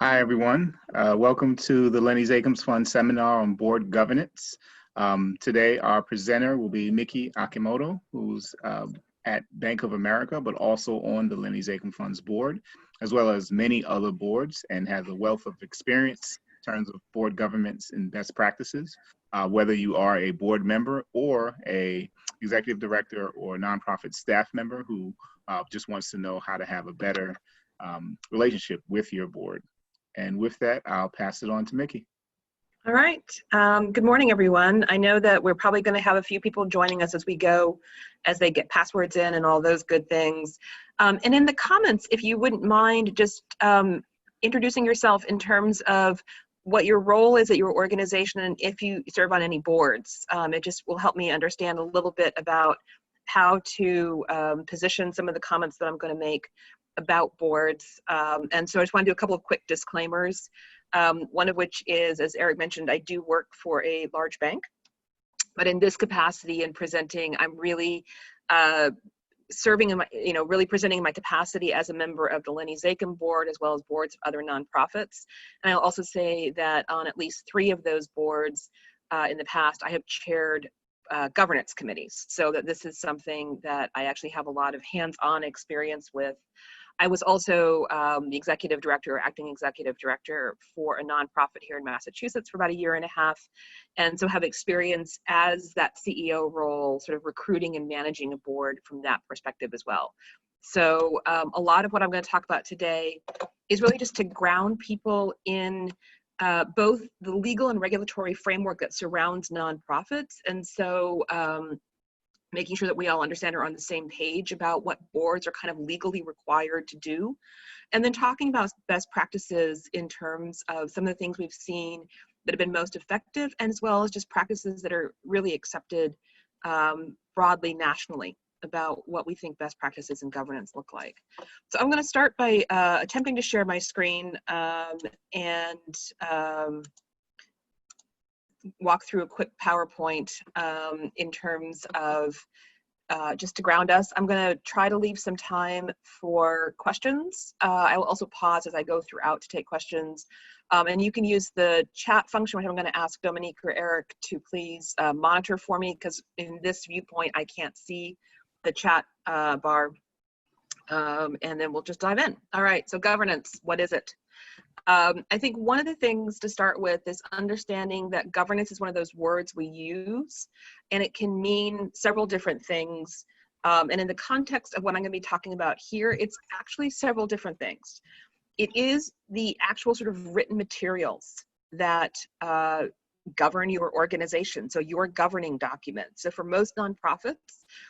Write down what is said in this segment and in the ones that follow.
Hi, everyone. Welcome to the Lenny Zakim Fund seminar on board governance. Today, our presenter will be Miki Akimoto, who's at Bank of America, but also on the Lenny Zakim Fund's board, as well as many other boards, and has a wealth of experience in terms of board governance and best practices. Whether you are a board member or a executive director or nonprofit staff member who just wants to know how to have a better relationship with your board. And with that, I'll pass it on to Miki. All right. Good morning, everyone. I know that we're probably going to have a few people joining us as we go, as they get passwords in and all those good things. And in the comments, if you wouldn't mind just introducing yourself in terms of what your role is at your organization and if you serve on any boards. It just will help me understand a little bit about how to position some of the comments that I'm going to make about boards. And so I just want to do a couple of quick disclaimers. One of which is, as Eric mentioned, I do work for a large bank, but in this capacity and presenting, I'm really serving in my, really presenting my capacity as a member of the Lenny Zakim board, as well as boards of other nonprofits. And I'll also say that on at least 3 of those boards in the past, I have chaired governance committees, so that this is something that I actually have a lot of hands-on experience with. I was also the executive director or acting executive director for a nonprofit here in Massachusetts for about 1.5 years, and so have experience as that CEO role, sort of recruiting and managing a board from that perspective as well. So a lot of what I'm going to talk about today is really just to ground people in both the legal and regulatory framework that surrounds nonprofits, and so making sure that we all understand or are on the same page about what boards are kind of legally required to do. And then talking about best practices in terms of some of the things we've seen that have been most effective, and as well as just practices that are really accepted broadly nationally about what we think best practices in governance look like. So I'm going to start by attempting to share my screen and walk through a quick PowerPoint in terms of just to ground us. I'm going to try to leave some time for questions. I will also pause as I go throughout to take questions. And you can use the chat function, which I'm going to ask Dominique or Eric to please monitor for me, because in this viewpoint, I can't see the chat bar. And then we'll just dive in. All right, so governance, what is it? I think one of the things to start with is understanding that governance is one of those words we use, and it can mean several different things. And in the context of what I'm going to be talking about here, it's actually several different things. It is the actual sort of written materials that govern your organization, so your governing documents. So for most nonprofits,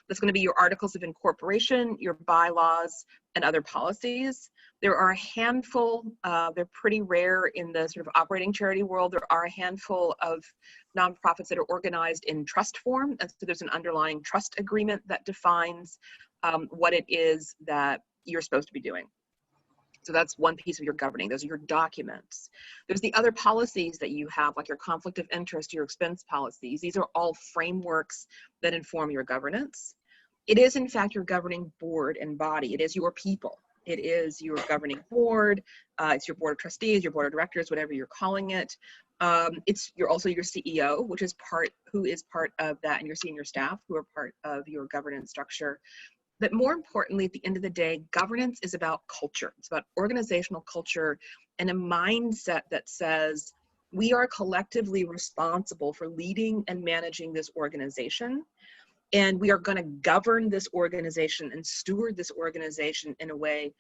that's going to be your articles of incorporation, your bylaws, and other policies. There are a handful, they're pretty rare in the sort of operating charity world. There are a handful of nonprofits that are organized in trust form, and so there's an underlying trust agreement that defines what it is that you're supposed to be doing. So that's one piece of your governing. Those are your documents. There's the other policies that you have, like your conflict of interest, your expense policies. These are all frameworks that inform your governance. It is, in fact, your governing board and body. It is your people. It is your governing board. It's your board of trustees, your board of directors, whatever you're calling it. You're also your CEO, who is part of that, and your senior staff who are part of your governance structure. But more importantly, at the end of the day, governance is about culture. It's about organizational culture and a mindset that says we are collectively responsible for leading and managing this organization. And we are going to govern this organization and steward this organization in a way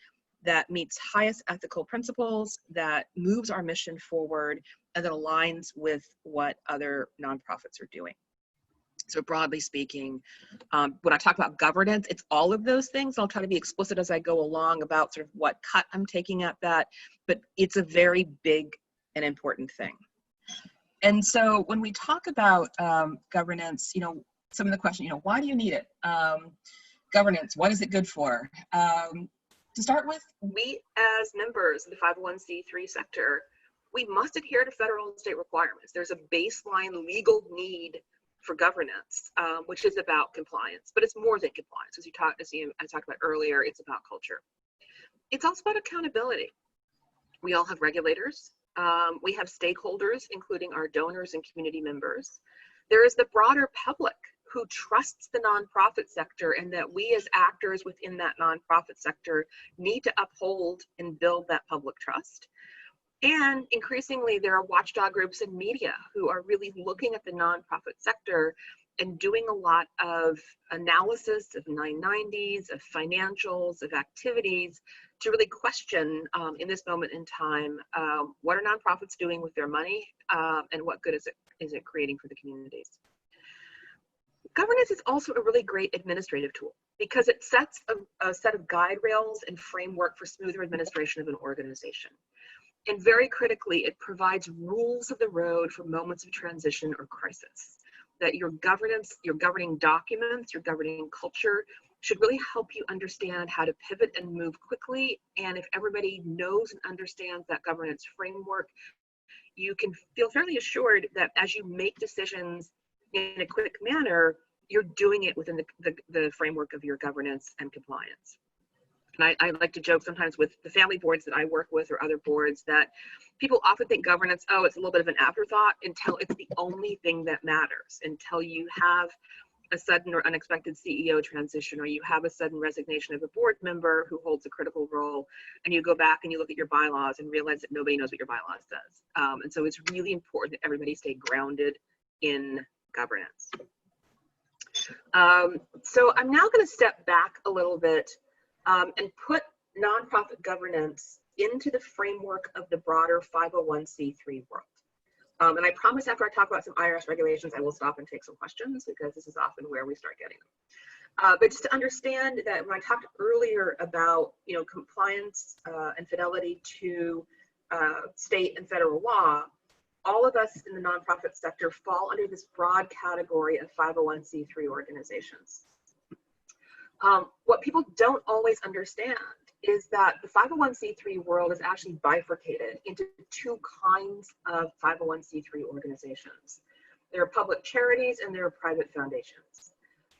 that meets highest ethical principles, that moves our mission forward, and that aligns with what other nonprofits are doing. So broadly speaking, when I talk about governance, it's all of those things. I'll try to be explicit as I go along about sort of what cut I'm taking at that, but it's a very big and important thing. And so when we talk about governance, some of the question, why do you need it? Governance, what is it good for? To start with, we as members of the 501c3 sector, we must adhere to federal and state requirements. There's a baseline legal need for governance, which is about compliance, but it's more than compliance. As I talked about earlier, it's about culture. It's also about accountability. We all have regulators. We have stakeholders, including our donors and community members. There is the broader public who trusts the nonprofit sector, and that we as actors within that nonprofit sector need to uphold and build that public trust. And increasingly, there are watchdog groups and media who are really looking at the nonprofit sector and doing a lot of analysis of 990s, of financials, of activities to really question in this moment in time, what are nonprofits doing with their money, and what good is it creating for the communities? Governance is also a really great administrative tool because it sets a set of guide rails and framework for smoother administration of an organization. And very critically, it provides rules of the road for moments of transition or crisis. That your governance, your governing documents, your governing culture should really help you understand how to pivot and move quickly. And if everybody knows and understands that governance framework, you can feel fairly assured that as you make decisions in a quick manner, you're doing it within the framework of your governance and compliance. And I like to joke sometimes with the family boards that I work with or other boards that people often think governance, oh, it's a little bit of an afterthought, until it's the only thing that matters, until you have a sudden or unexpected CEO transition, or you have a sudden resignation of a board member who holds a critical role, and you go back and you look at your bylaws and realize that nobody knows what your bylaws says. And so it's really important that everybody stay grounded in governance. So I'm now going to step back a little bit and put nonprofit governance into the framework of the broader 501c3 world. And I promise after I talk about some IRS regulations, I will stop and take some questions, because this is often where we start getting them. But just to understand that when I talked earlier about, compliance and fidelity to state and federal law, all of us in the nonprofit sector fall under this broad category of 501c3 organizations. What people don't always understand is that the 501c3 world is actually bifurcated into two kinds of 501c3 organizations. There are public charities and there are private foundations.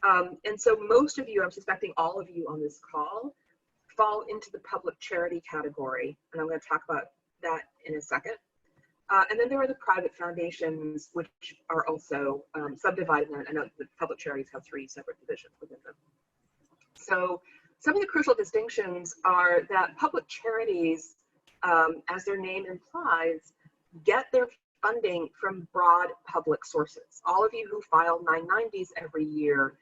And so most of you, I'm suspecting all of you on this call, fall into the public charity category, and I'm going to talk about that in a second. And then there are the private foundations, which are also subdivided. I know the public charities have 3 separate divisions within them. So some of the crucial distinctions are that public charities, as their name implies, get their funding from broad public sources. All of you who file 990s every year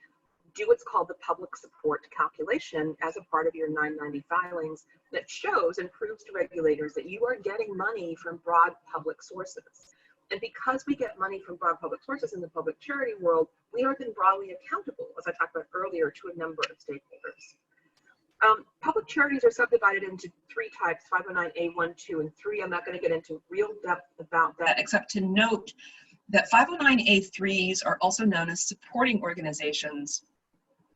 do what's called the public support calculation as a part of your 990 filings that shows and proves to regulators that you are getting money from broad public sources. And because we get money from broad public sources in the public charity world, we are then broadly accountable, as I talked about earlier, to a number of stakeholders. Public charities are subdivided into 3 types, 509A, 1, 2, and 3. I'm not going to get into real depth about that, except to note that 509A3s are also known as supporting organizations.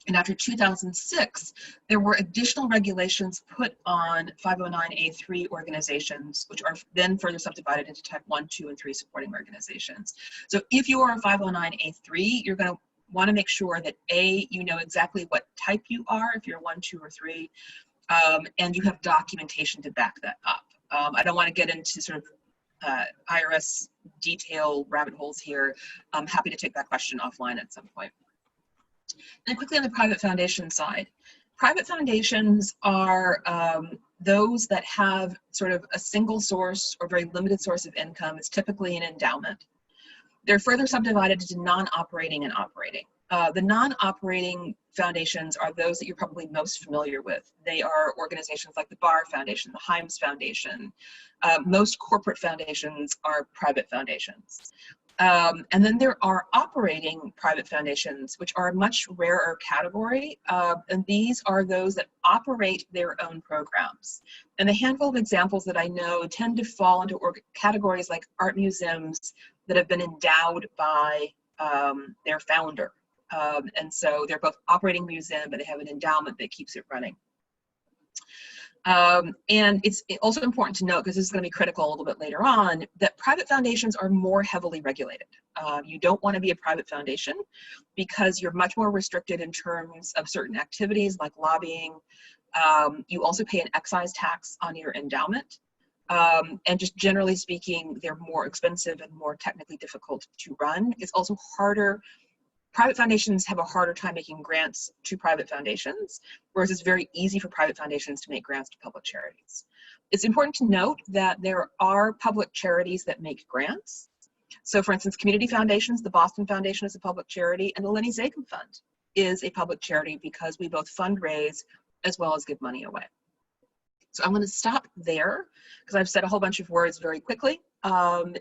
And after 2006, there were additional regulations put on 509A3 organizations, which are then further subdivided into type 1, 2, and 3 supporting organizations. So if you are a 509A3, you're going to want to make sure that A, you know exactly what type you are, if you're 1, 2, or 3, and you have documentation to back that up. I don't want to get into sort of IRS detail rabbit holes here. I'm happy to take that question offline at some point. And quickly on the private foundation side, private foundations are those that have sort of a single source or very limited source of income. It's typically an endowment. They're further subdivided into non-operating and operating. The non-operating foundations are those that you're probably most familiar with. They are organizations like the Barr Foundation, the Himes Foundation. Most corporate foundations are private foundations. And then there are operating private foundations, which are a much rarer category. And these are those that operate their own programs. And the handful of examples that I know tend to fall into categories like art museums that have been endowed by their founder. And so they're both operating museum, but they have an endowment that keeps it running. And it's also important to note, because this is going to be critical a little bit later on, that private foundations are more heavily regulated. You don't want to be a private foundation because you're much more restricted in terms of certain activities like lobbying. You also pay an excise tax on your endowment. And just generally speaking, they're more expensive and more technically difficult to run. It's also harder. Private foundations have a harder time making grants to private foundations, whereas it's very easy for private foundations to make grants to public charities. It's important to note that there are public charities that make grants. So for instance, community foundations, the Boston Foundation is a public charity, and the Lenny Zakim Fund is a public charity because we both fundraise as well as give money away. So I'm going to stop there because I've said a whole bunch of words very quickly. Does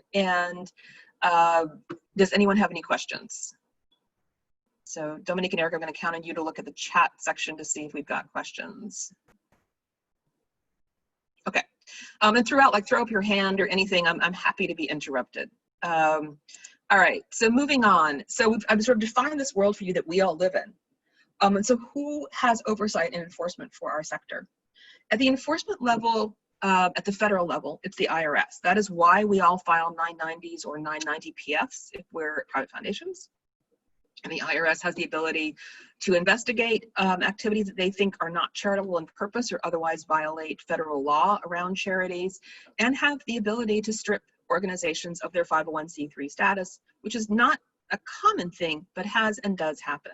anyone have any questions? So Dominique and Eric, I'm going to count on you to look at the chat section to see if we've got questions. Okay. And throughout, like throw up your hand or anything, I'm happy to be interrupted. All right, so moving on. So I've sort of defined this world for you that we all live in. And so who has oversight and enforcement for our sector? At the enforcement level, at the federal level, it's the IRS. That is why we all file 990s or 990 PFs if we're private foundations. And the IRS has the ability to investigate activities that they think are not charitable in purpose or otherwise violate federal law around charities, and have the ability to strip organizations of their 501c3 status, which is not a common thing, but has and does happen.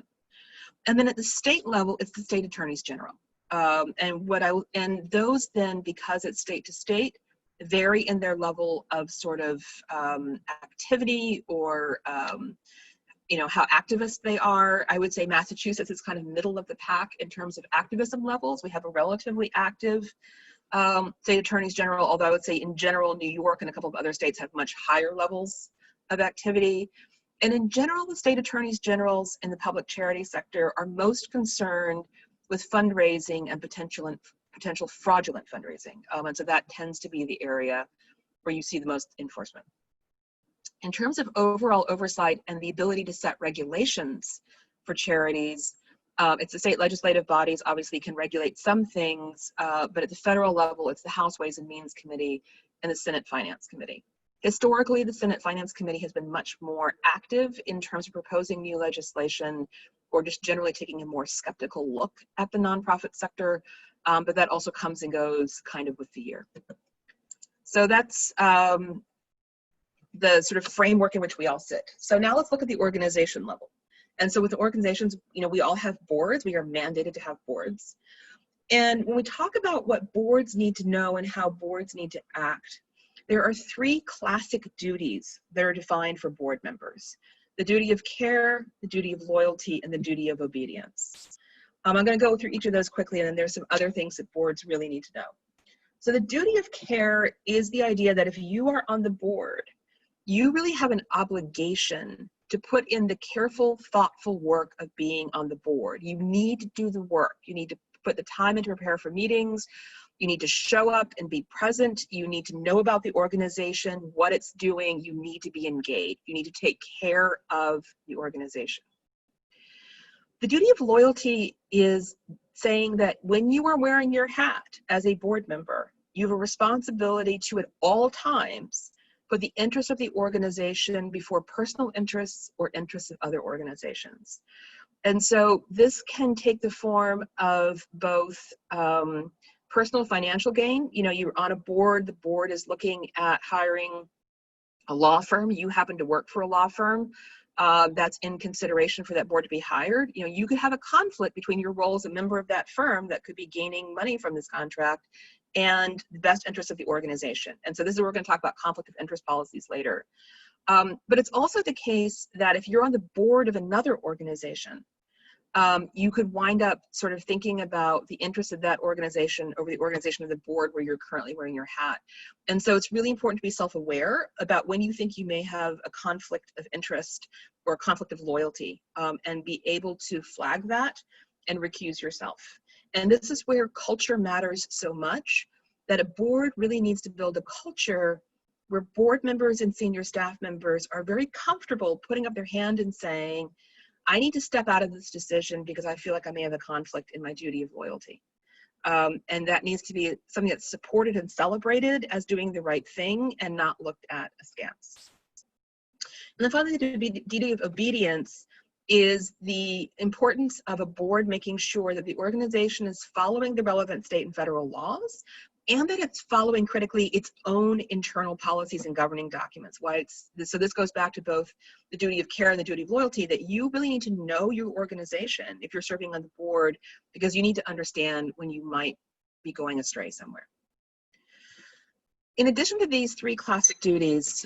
And then at the state level, it's the state attorneys general. And those then, because it's state to state, vary in their level of sort of activity or you know, how activist they are. I would say Massachusetts is kind of middle of the pack in terms of activism levels. We have a relatively active state attorneys general, although I would say in general, New York and a couple of other states have much higher levels of activity. And in general, the state attorneys generals in the public charity sector are most concerned with fundraising and potential fraudulent fundraising. And so that tends to be the area where you see the most enforcement. In terms of overall oversight and the ability to set regulations for charities, it's the state legislative bodies obviously can regulate some things, but at the federal level, it's the House Ways and Means Committee and the Senate Finance Committee. Historically, the Senate Finance Committee has been much more active in terms of proposing new legislation or just generally taking a more skeptical look at the nonprofit sector, but that also comes and goes kind of with the year. So that's the sort of framework in which we all sit. So now let's look at the organization level. And so with the organizations, you know, we all have boards. We are mandated to have boards. And when we talk about what boards need to know and how boards need to act, there are three classic duties that are defined for board members: the duty of care, the duty of loyalty, and the duty of obedience. I'm going to go through each of those quickly, and then there's some other things that boards really need to know. So the duty of care is the idea that if you are on the board, you really have an obligation to put in the careful, thoughtful work of being on the board. You need to do the work. You need to put the time in to prepare for meetings. You need to show up and be present. You need to know about the organization, what it's doing. You need to be engaged. You need to take care of the organization. The duty of loyalty is saying that when you are wearing your hat as a board member, you have a responsibility to, at all times, put the interests of the organization before personal interests or interests of other organizations. And so this can take the form of both personal financial gain. You know, you're on a board, the board is looking at hiring a law firm. You happen to work for a law firm that's in consideration for that board to be hired. You know, you could have a conflict between your role as a member of that firm that could be gaining money from this contract and the best interest of the organization. And so this is where we're going to talk about conflict of interest policies later. But it's also the case that if you're on the board of another organization, you could wind up sort of thinking about the interest of that organization over the organization of the board where you're currently wearing your hat. And so it's really important to be self-aware about when you think you may have a conflict of interest or a conflict of loyalty, and be able to flag that and recuse yourself. And this is where culture matters so much, that a board really needs to build a culture where board members and senior staff members are very comfortable putting up their hand and saying, I need to step out of this decision because I feel like I may have a conflict in my duty of loyalty. And that needs to be something that's supported and celebrated as doing the right thing and not looked at askance. And then finally, the duty of obedience is the importance of a board making sure that the organization is following the relevant state and federal laws and that it's following critically its own internal policies and governing documents. So this goes back to both the duty of care and the duty of loyalty, that you really need to know your organization if you're serving on the board, because you need to understand when you might be going astray somewhere. In addition to these three classic duties,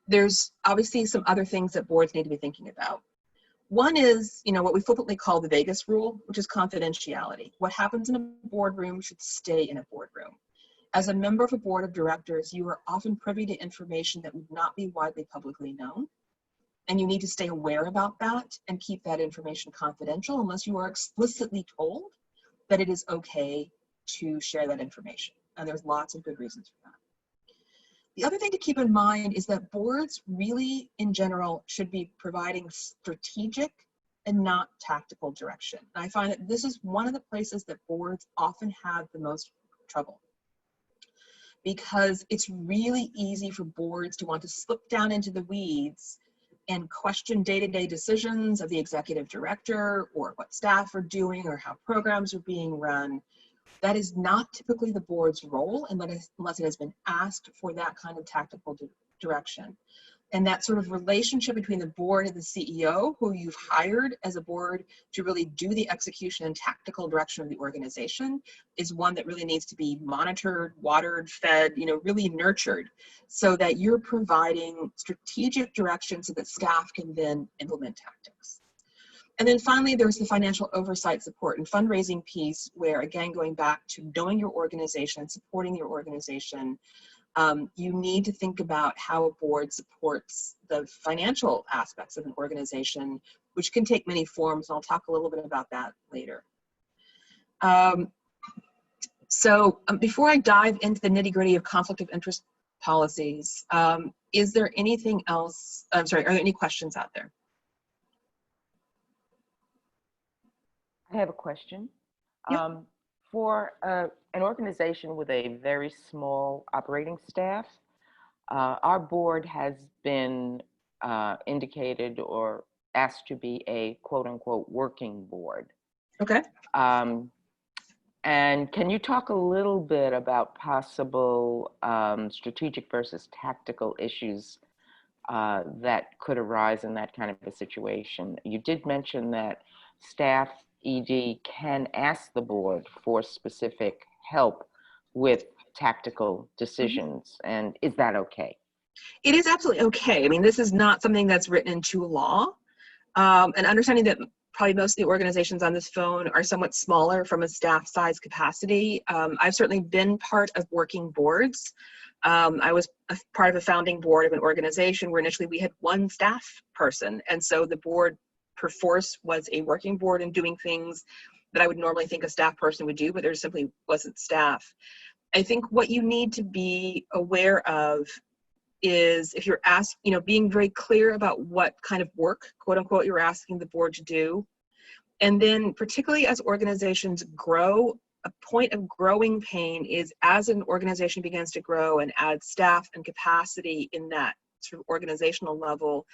there's obviously some other things that boards need to be thinking about. One is, what we flippantly call the Vegas rule, which is confidentiality. What happens in a boardroom should stay in a boardroom. As a member of a board of directors, you are often privy to information that would not be widely publicly known. And you need to stay aware about that and keep that information confidential unless you are explicitly told that it is okay to share that information. And there's lots of good reasons for that. The other thing to keep in mind is that boards really, in general, should be providing strategic and not tactical direction. And I find that this is one of the places that boards often have the most trouble, because it's really easy for boards to want to slip down into the weeds and question day-to-day decisions of the executive director, or what staff are doing, or how programs are being run. That is not typically the board's role unless it has been asked for that kind of tactical direction. And that sort of relationship between the board and the CEO, who you've hired as a board to really do the execution and tactical direction of the organization, is one that really needs to be monitored, watered, fed, really nurtured, so that you're providing strategic direction so that staff can then implement tactics. And then finally, there's the financial oversight, support, and fundraising piece, where, again, going back to knowing your organization, supporting your organization, you need to think about how a board supports the financial aspects of an organization, which can take many forms, and I'll talk a little bit about that later. Before I dive into the nitty-gritty of conflict of interest policies, is there anything else? I'm sorry, are there any questions out there? I have a question. Yep. For an organization with a very small operating staff, our board has been indicated or asked to be a quote-unquote working board. Okay. And can you talk a little bit about possible strategic versus tactical issues that could arise in that kind of a situation? You did mention that staff ED can ask the board for specific help with tactical decisions. Mm-hmm. And is that okay? It is absolutely okay. I mean, this is not something that's written into law. And understanding that probably most of the organizations on this phone are somewhat smaller from a staff size capacity. I've certainly been part of working boards. I was a part of a founding board of an organization where initially we had one staff person. And so the board perforce was a working board and doing things that I would normally think a staff person would do, but there simply wasn't staff. I think what you need to be aware of is, if you're asked, being very clear about what kind of work, quote unquote, you're asking the board to do. And then particularly as organizations grow, a point of growing pain is as an organization begins to grow and add staff and capacity in that sort of organizational level,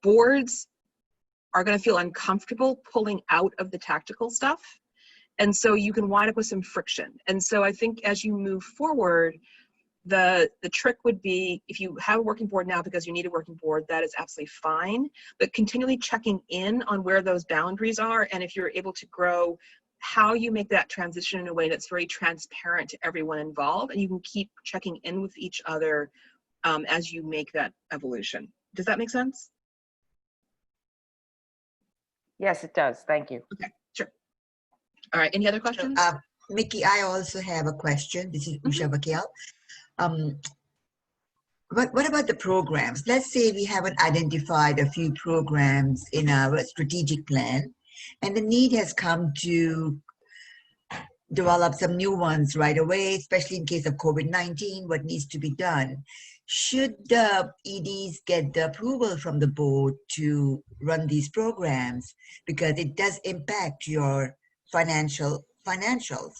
boards are going to feel uncomfortable pulling out of the tactical stuff. And so you can wind up with some friction. And so I think as you move forward, the trick would be, if you have a working board now because you need a working board, that is absolutely fine, but continually checking in on where those boundaries are. And if you're able to grow, how you make that transition in a way that's very transparent to everyone involved, and you can keep checking in with each other as you make that evolution. Does that make sense? Yes, it does. Thank you. Okay, sure. All right, any other questions? Miki, I also have a question. This is Usha Vakil. What about the programs? Let's say we haven't identified a few programs in our strategic plan, and the need has come to develop some new ones right away, especially in case of COVID-19, what needs to be done. Should the EDs get the approval from the board to run these programs? Because it does impact your financials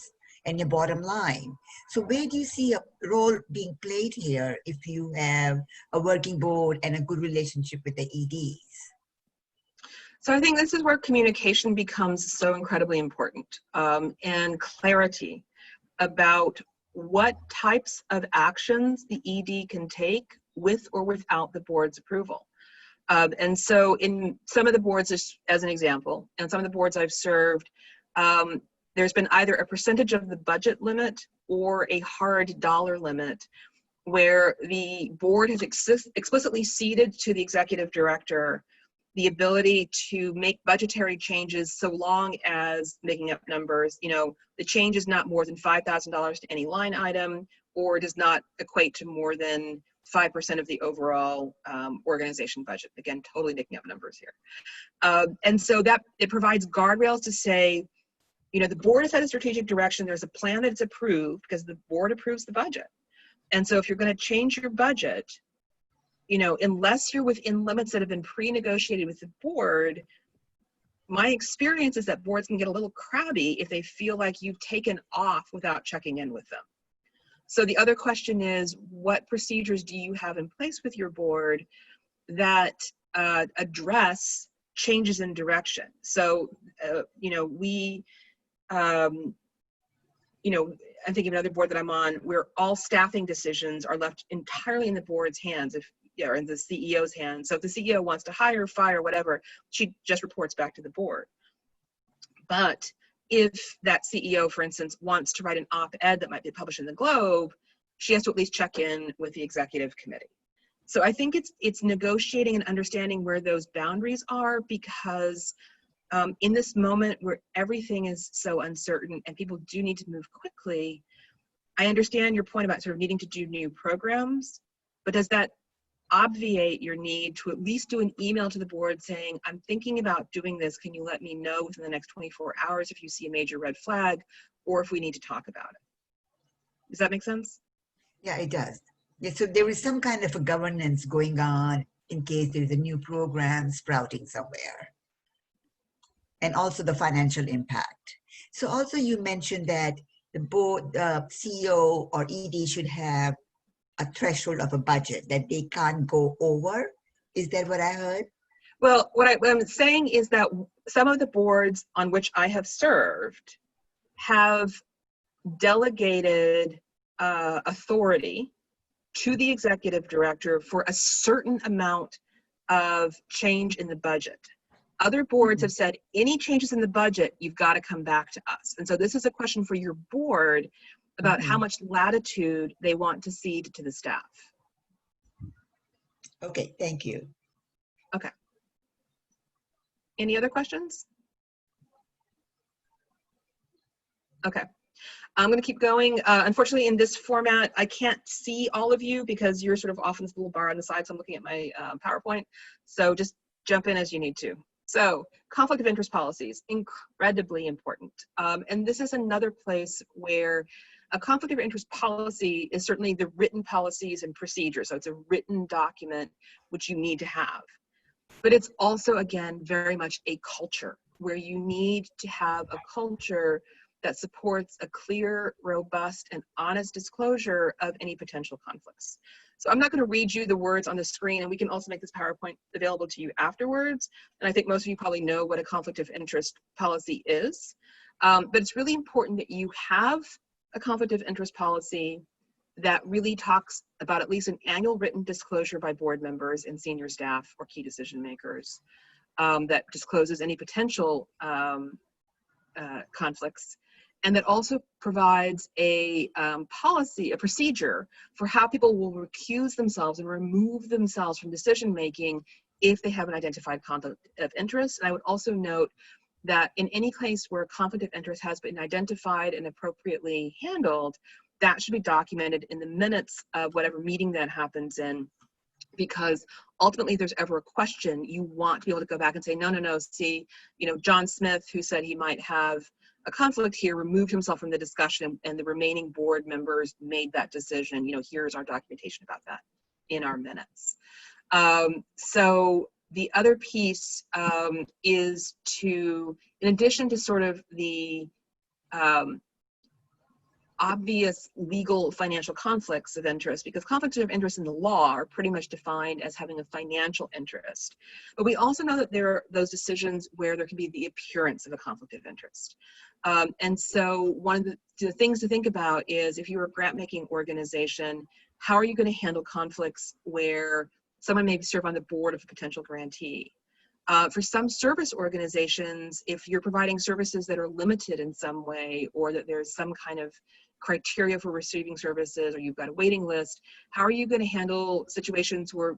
and your bottom line. So where do you see a role being played here if you have a working board and a good relationship with the EDs? So I think this is where communication becomes so incredibly important, and clarity about what types of actions the ED can take with or without the board's approval. And so in some of the boards, as an example, and some of the boards I've served, there's been either a percentage of the budget limit or a hard dollar limit where the board has explicitly ceded to the executive director the ability to make budgetary changes so long as, making up numbers, the change is not more than $5,000 to any line item, or does not equate to more than 5% of the overall organization budget. Again, totally making up numbers here. And so that it provides guardrails to say, the board has had a strategic direction, there's a plan that's approved because the board approves the budget. And so if you're going to change your budget, unless you're within limits that have been pre-negotiated with the board, my experience is that boards can get a little crabby if they feel like you've taken off without checking in with them. So the other question is, what procedures do you have in place with your board that address changes in direction? So, I'm thinking of another board that I'm on where all staffing decisions are left entirely in the board's hands, or in the CEO's hands. So if the CEO wants to hire, fire, whatever, she just reports back to the board. But if that CEO, for instance, wants to write an op-ed that might be published in the Globe, she has to at least check in with the executive committee. So I think it's negotiating and understanding where those boundaries are, because in this moment where everything is so uncertain and people do need to move quickly, I understand your point about sort of needing to do new programs, but does that obviate your need to at least do an email to the board saying, I'm thinking about doing this, can you let me know within the next 24 hours if you see a major red flag, or if we need to talk about it? Does that make sense? Yeah, it does. Yeah, so there is some kind of a governance going on in case there is a new program sprouting somewhere. And also the financial impact. So also you mentioned that the board, CEO or ED should have a threshold of a budget that they can't go over. Is that what I heard? Well, what I'm saying is that some of the boards on which I have served have delegated authority to the executive director for a certain amount of change in the budget. Other boards have said, any changes in the budget, you've got to come back to us. And so this is a question for your board about how much latitude they want to cede to the staff. Okay, thank you. Okay. Any other questions? Okay. I'm going to keep going. Unfortunately, in this format, I can't see all of you because you're sort of off in this little bar on the side, so I'm looking at my PowerPoint. So just jump in as you need to. So conflict of interest policies, incredibly important. And this is another place where a conflict of interest policy is certainly the written policies and procedures. So it's a written document which you need to have. But it's also, again, very much a culture where you need to have a culture that supports a clear, robust, and honest disclosure of any potential conflicts. So I'm not going to read you the words on the screen, and we can also make this PowerPoint available to you afterwards. And I think most of you probably know what a conflict of interest policy is. But it's really important that you have a conflict of interest policy that really talks about at least an annual written disclosure by board members and senior staff or key decision makers that discloses any potential conflicts, and that also provides a policy, a procedure for how people will recuse themselves and remove themselves from decision making if they have an identified conflict of interest. And I would also note that in any case where a conflict of interest has been identified and appropriately handled, that should be documented in the minutes of whatever meeting that happens in, because ultimately if there's ever a question, you want to be able to go back and say, no, see, John Smith, who said he might have a conflict here, removed himself from the discussion, and the remaining board members made that decision. Here's our documentation about that in our minutes. So the other piece is to, in addition to sort of the obvious legal financial conflicts of interest, because conflicts of interest in the law are pretty much defined as having a financial interest. But we also know that there are those decisions where there can be the appearance of a conflict of interest. And so one of the things to think about is, if you're a grant-making organization, how are you going to handle conflicts where someone may serve on the board of a potential grantee? For some service organizations, if you're providing services that are limited in some way, or that there's some kind of criteria for receiving services, or you've got a waiting list, how are you going to handle situations where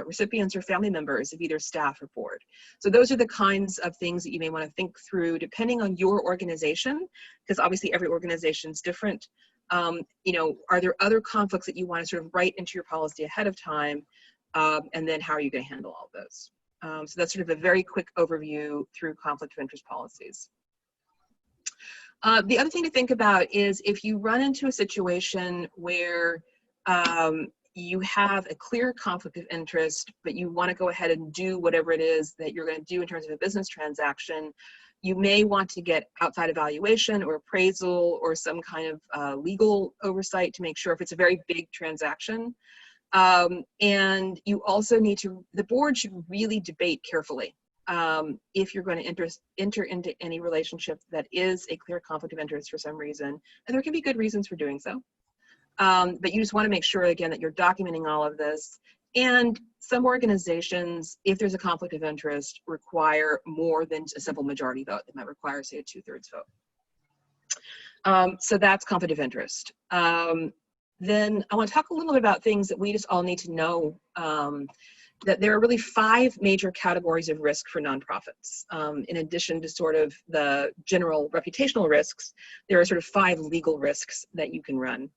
recipients are family members of either staff or board? So those are the kinds of things that you may want to think through depending on your organization, because obviously every organization is different. You know, are there other conflicts that you want to sort of write into your policy ahead of time? And then how are you going to handle all of those? So that's sort of a very quick overview through conflict of interest policies. The other thing to think about is, if you run into a situation where you have a clear conflict of interest, but you want to go ahead and do whatever it is that you're going to do in terms of a business transaction, you may want to get outside evaluation or appraisal or some kind of legal oversight to make sure, if it's a very big transaction. And you also need to, the board should really debate carefully if you're going to enter into any relationship that is a clear conflict of interest for some reason, and there can be good reasons for doing so. But you just want to make sure, again, that you're documenting all of this. And some organizations, if there's a conflict of interest, require more than a simple majority vote. They might require, say, a 2/3 vote. So that's conflict of interest. Then I want to talk a little bit about things that we just all need to know, that there are really 5 major categories of risk for nonprofits. In addition to sort of the general reputational risks, there are sort of 5 legal risks that you can run.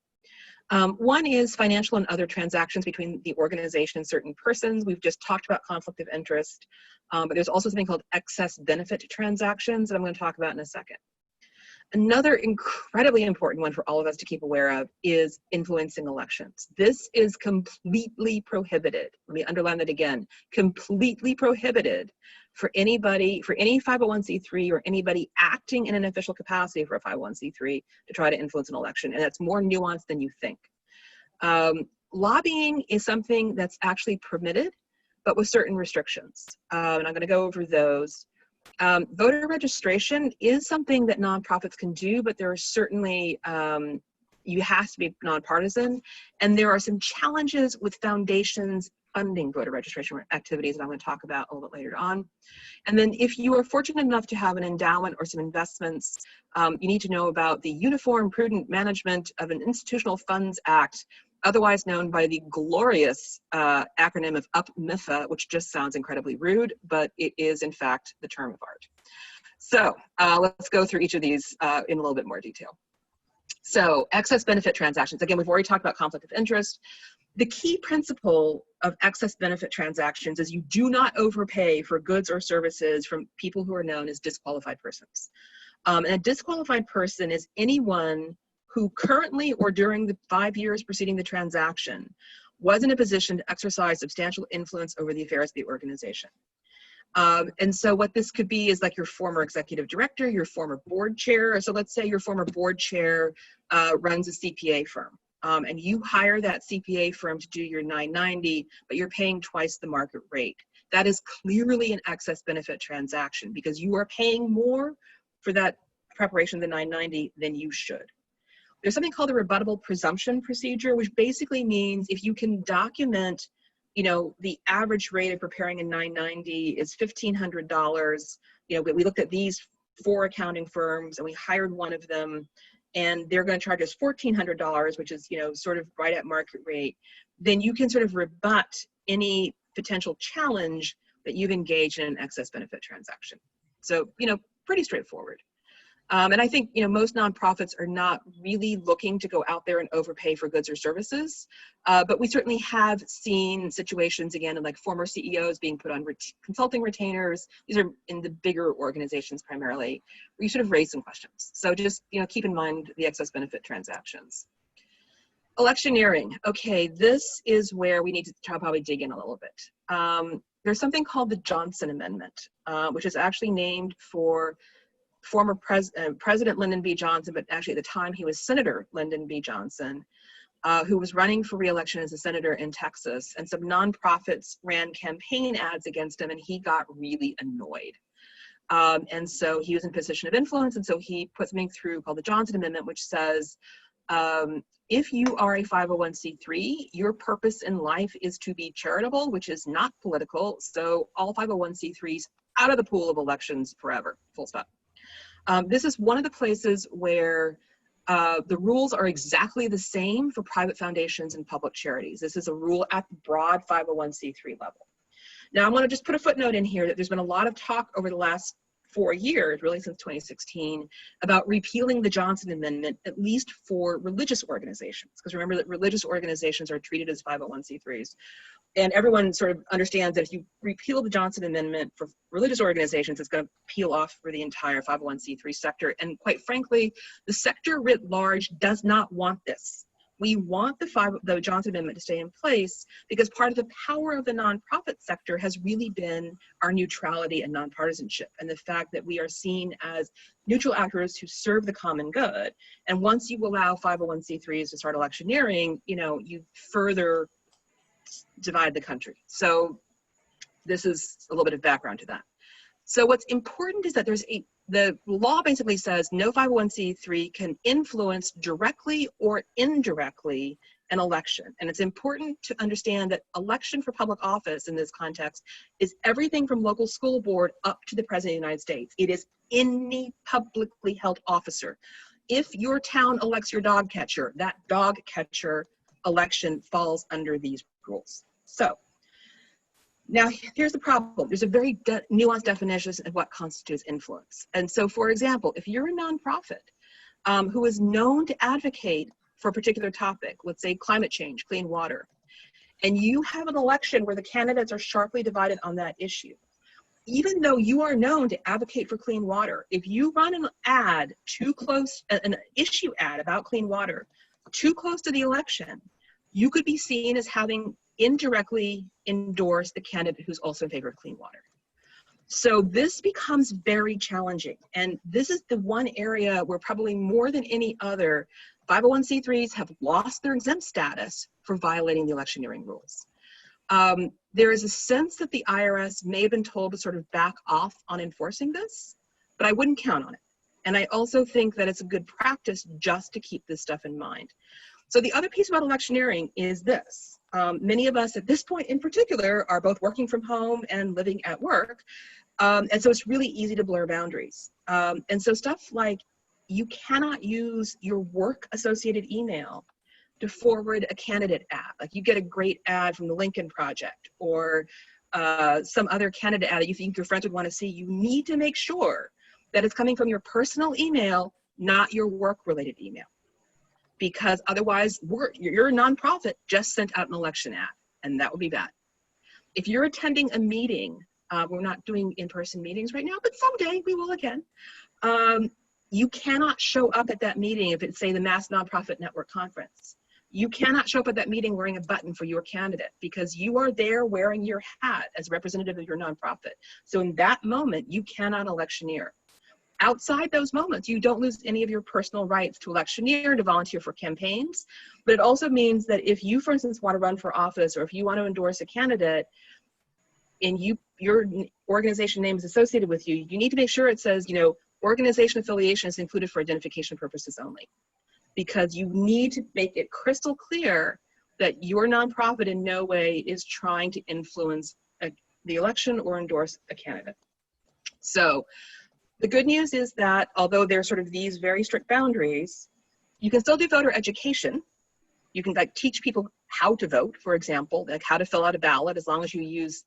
One is financial and other transactions between the organization and certain persons. We've just talked about conflict of interest, but there's also something called excess benefit transactions that I'm going to talk about in a second. Another incredibly important one for all of us to keep aware of is influencing elections. This is completely prohibited. Let me underline that again. Completely prohibited for anybody, for any 501c3 or anybody acting in an official capacity for a 501c3 to try to influence an election. And that's more nuanced than you think. Lobbying is something that's actually permitted, but with certain restrictions. And I'm going to go over those. Voter registration is something that nonprofits can do, but there are certainly, you have to be nonpartisan, and there are some challenges with foundations funding voter registration activities that I'm going to talk about a little bit later on. And then if you are fortunate enough to have an endowment or some investments, you need to know about the Uniform Prudent Management of an Institutional Funds Act, otherwise known by the glorious acronym of UPMIFA, which just sounds incredibly rude, but it is in fact the term of art. So let's go through each of these in a little bit more detail. So excess benefit transactions. Again, we've already talked about conflict of interest. The key principle of excess benefit transactions is you do not overpay for goods or services from people who are known as disqualified persons. And a disqualified person is anyone who currently or during the 5 years preceding the transaction was in a position to exercise substantial influence over the affairs of the organization. And so what this could be is like your former executive director, your former board chair. So let's say your former board chair runs a CPA firm, and you hire that CPA firm to do your 990, but you're paying twice the market rate. That is clearly an excess benefit transaction because you are paying more for that preparation, the 990, than you should. There's something called a rebuttable presumption procedure, which basically means if you can document, you know, the average rate of preparing a 990 is $1,500. You know, we looked at these 4 accounting firms and we hired one of them, and they're going to charge us $1,400, which is, you know, sort of right at market rate. Then you can sort of rebut any potential challenge that you've engaged in an excess benefit transaction. So, you know, pretty straightforward. And I think, you know, most nonprofits are not really looking to go out there and overpay for goods or services, but we certainly have seen situations, again, of like former CEOs being put on consulting retainers. These are in the bigger organizations primarily, where you sort of raise some questions. So just, you know, keep in mind the excess benefit transactions. Electioneering. Okay, this is where we need to probably dig in a little bit. There's something called the Johnson Amendment, which is actually named for former President Lyndon B. Johnson, but actually at the time he was Senator Lyndon B. Johnson, who was running for re-election as a senator in Texas, and some nonprofits ran campaign ads against him, and he got really annoyed. And so he was in a position of influence, and so he put something through called the Johnson Amendment, which says, if you are a 501c3, your purpose in life is to be charitable, which is not political, so all 501c3s out of the pool of elections forever, full stop. This is one of the places where the rules are exactly the same for private foundations and public charities. This is a rule at the broad 501c3 level. Now, I want to just put a footnote in here that there's been a lot of talk over the last 4 years, really since 2016, about repealing the Johnson Amendment, at least for religious organizations. Because remember that religious organizations are treated as 501c3s. And everyone sort of understands that if you repeal the Johnson Amendment for religious organizations, it's going to peel off for the entire 501c3 sector. And quite frankly, the sector writ large does not want this. We want the Johnson Amendment to stay in place because part of the power of the nonprofit sector has really been our neutrality and nonpartisanship, and the fact that we are seen as neutral actors who serve the common good. And once you allow 501c3s to start electioneering, you further divide the country. So this is a little bit of background to that. So what's important is that the law basically says no 501c3 can influence directly or indirectly an election. And it's important to understand that election for public office in this context is everything from local school board up to the President of the United States. It is any publicly held officer. If your town elects your dog catcher, that dog catcher election falls under these rules. So now here's the problem. There's a very nuanced definition of what constitutes influence. And so, for example, if you're a nonprofit who is known to advocate for a particular topic, let's say climate change, clean water, and you have an election where the candidates are sharply divided on that issue, even though you are known to advocate for clean water, if you run an ad too close, an issue ad about clean water, too close to the election, you could be seen as having indirectly endorsed the candidate who's also in favor of clean water. So this becomes very challenging. And this is the one area where probably more than any other, 501c3s have lost their exempt status for violating the electioneering rules. There is a sense that the IRS may have been told to sort of back off on enforcing this, but I wouldn't count on it. And I also think that it's a good practice just to keep this stuff in mind. So the other piece about electioneering is this. Many of us at this point in particular are both working from home and living at work. And so it's really easy to blur boundaries. And so stuff like you cannot use your work associated email to forward a candidate ad. Like you get a great ad from the Lincoln Project or some other candidate ad that you think your friends would want to see. You need to make sure that it's coming from your personal email, not your work related email. Because otherwise you're a nonprofit just sent out an election ad, and that would be bad. If you're attending a meeting, we're not doing in-person meetings right now, but someday we will again. You cannot show up at that meeting if it's, say, the Mass Nonprofit Network Conference. You cannot show up at that meeting wearing a button for your candidate because you are there wearing your hat as representative of your nonprofit. So in that moment, you cannot electioneer. Outside those moments, you don't lose any of your personal rights to electioneer, to volunteer for campaigns, but it also means that if you, for instance, want to run for office or if you want to endorse a candidate and your organization name is associated with you, you need to make sure it says, organization affiliation is included for identification purposes only, because you need to make it crystal clear that your nonprofit in no way is trying to influence the election or endorse a candidate. So the good news is that although there's sort of these very strict boundaries, you can still do voter education. You can teach people how to vote, for example, like how to fill out a ballot, as long as you use,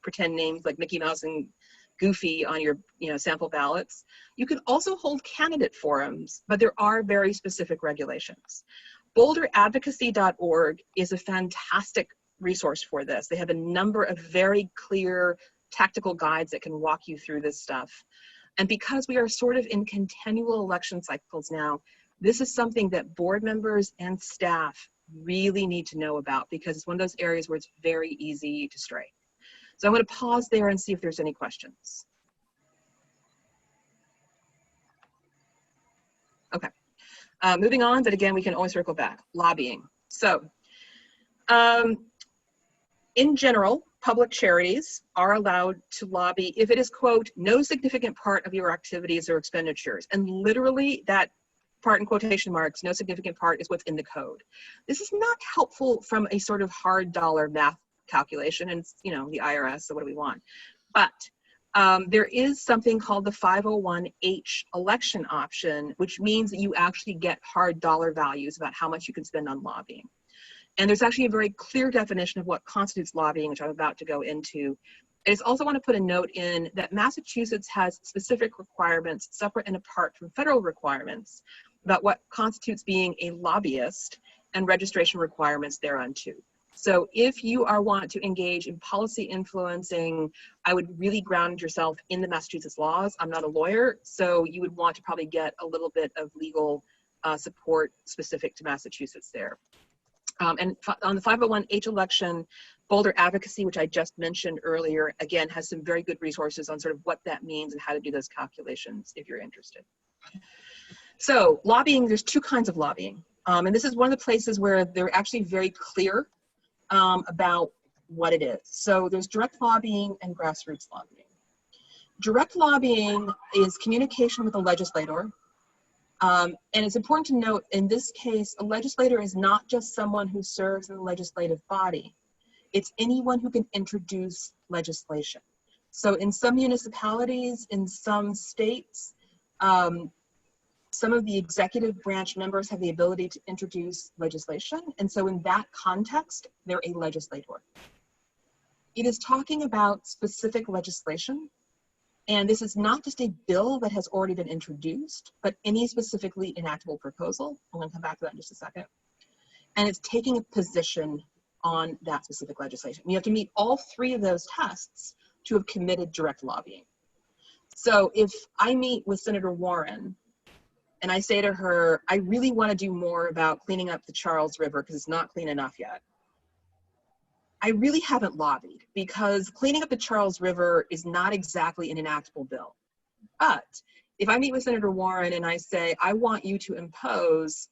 pretend names like Mickey Mouse and Goofy on your, sample ballots. You can also hold candidate forums, but there are very specific regulations. BoulderAdvocacy.org is a fantastic resource for this. They have a number of very clear tactical guides that can walk you through this stuff. And because we are sort of in continual election cycles now, this is something that board members and staff really need to know about because it's one of those areas where it's very easy to stray. So I'm going to pause there and see if there's any questions. Okay. Moving on, but again, we can always circle back. Lobbying. So, in general, public charities are allowed to lobby if it is, quote, no significant part of your activities or expenditures. And literally that part in quotation marks, no significant part, is what's in the code. This is not helpful from a sort of hard dollar math calculation, and you know, the IRS, so what do we want? But there is something called the 501H election option, which means that you actually get hard dollar values about how much you can spend on lobbying. And there's actually a very clear definition of what constitutes lobbying, which I'm about to go into. I just also want to put a note in that Massachusetts has specific requirements separate and apart from federal requirements about what constitutes being a lobbyist and registration requirements thereunto. So if you want to engage in policy influencing, I would really ground yourself in the Massachusetts laws. I'm not a lawyer, so you would want to probably get a little bit of legal support specific to Massachusetts there. And on the 501H election, Boulder Advocacy, which I just mentioned earlier, again, has some very good resources on sort of what that means and how to do those calculations if you're interested. So lobbying, there's two kinds of lobbying. And this is one of the places where they're actually very clear about what it is. So there's direct lobbying and grassroots lobbying. Direct lobbying is communication with a legislator. And it's important to note, in this case, a legislator is not just someone who serves in the legislative body. It's anyone who can introduce legislation. So in some municipalities, in some states, some of the executive branch members have the ability to introduce legislation. And so in that context, they're a legislator. It is talking about specific legislation. And this is not just a bill that has already been introduced, but any specifically enactable proposal. I'm going to come back to that in just a second. And it's taking a position on that specific legislation. You have to meet all three of those tests to have committed direct lobbying. So if I meet with Senator Warren and I say to her, I really want to do more about cleaning up the Charles River because it's not clean enough yet, I really haven't lobbied, because cleaning up the Charles River is not exactly an enactable bill. But if I meet with Senator Warren and I say, I want you to impose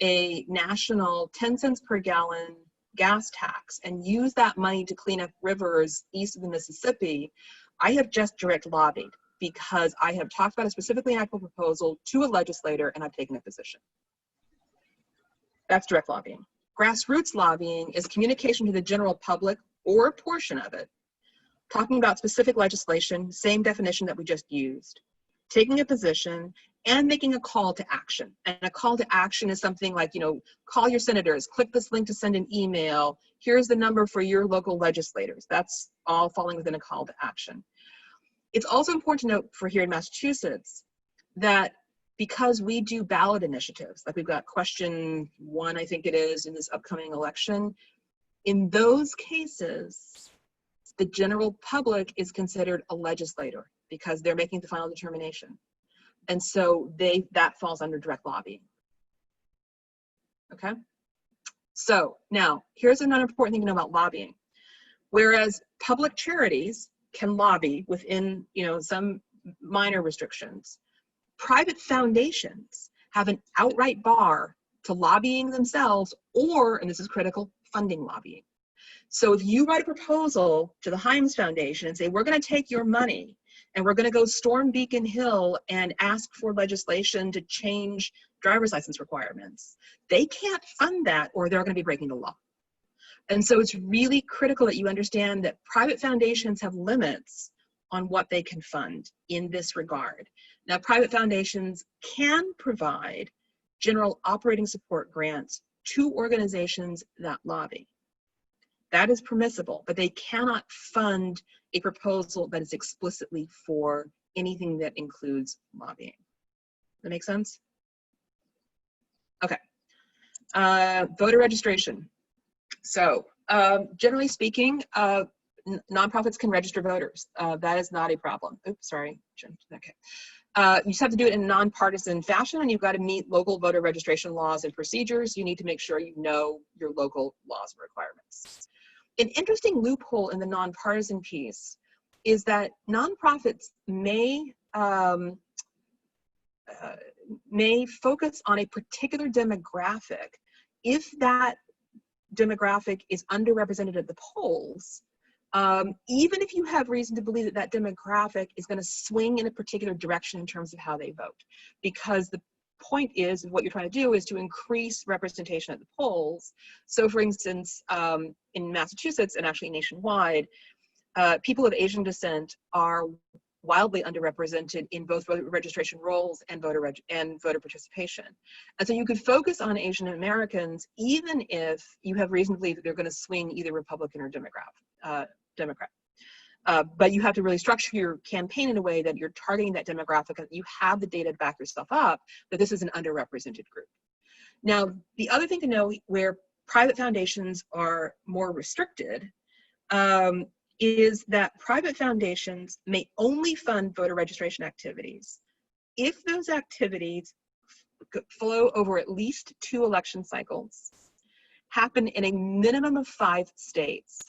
a national 10 cents per gallon gas tax and use that money to clean up rivers east of the Mississippi, I have just direct lobbied, because I have talked about a specifically enactable proposal to a legislator and I've taken a position. That's direct lobbying. Grassroots lobbying is communication to the general public, or a portion of it, talking about specific legislation, same definition that we just used, taking a position and making a call to action. And a call to action is something like, you know, call your senators, click this link to send an email, here's the number for your local legislators. That's all falling within a call to action. It's also important to note for here in Massachusetts that because we do ballot initiatives, like we've got question 1, I think it is, in this upcoming election, in those cases, the general public is considered a legislator because they're making the final determination. And so that falls under direct lobbying. Okay? So now, here's another important thing to know about lobbying. Whereas public charities can lobby within, you know, some minor restrictions, private foundations have an outright bar to lobbying themselves, or, and this is critical, funding lobbying. So if you write a proposal to the Himes Foundation and say, we're going to take your money and we're going to go storm Beacon Hill and ask for legislation to change driver's license requirements, they can't fund that or they're going to be breaking the law. And so it's really critical that you understand that private foundations have limits on what they can fund in this regard. Now, private foundations can provide general operating support grants to organizations that lobby. That is permissible, but they cannot fund a proposal that is explicitly for anything that includes lobbying. Does that make sense? Okay. Voter registration. So generally speaking, nonprofits can register voters. That is not a problem. Oops, sorry. Okay. You just have to do it in a nonpartisan fashion, and you've got to meet local voter registration laws and procedures. You need to make sure you know your local laws and requirements. An interesting loophole in the nonpartisan piece is that nonprofits may may focus on a particular demographic if that demographic is underrepresented at the polls, even if you have reason to believe that that demographic is going to swing in a particular direction in terms of how they vote. Because the point is, what you're trying to do is to increase representation at the polls. So for instance, in Massachusetts and actually nationwide, people of Asian descent are wildly underrepresented in both voter registration rolls and voter participation. And so you could focus on Asian Americans even if you have reason to believe that they're going to swing either Republican or Democrat. But you have to really structure your campaign in a way that you're targeting that demographic and you have the data to back yourself up that this is an underrepresented group. Now, the other thing to know where private foundations are more restricted is that private foundations may only fund voter registration activities if those activities flow over at least 2 election cycles, happen in a minimum of 5 states,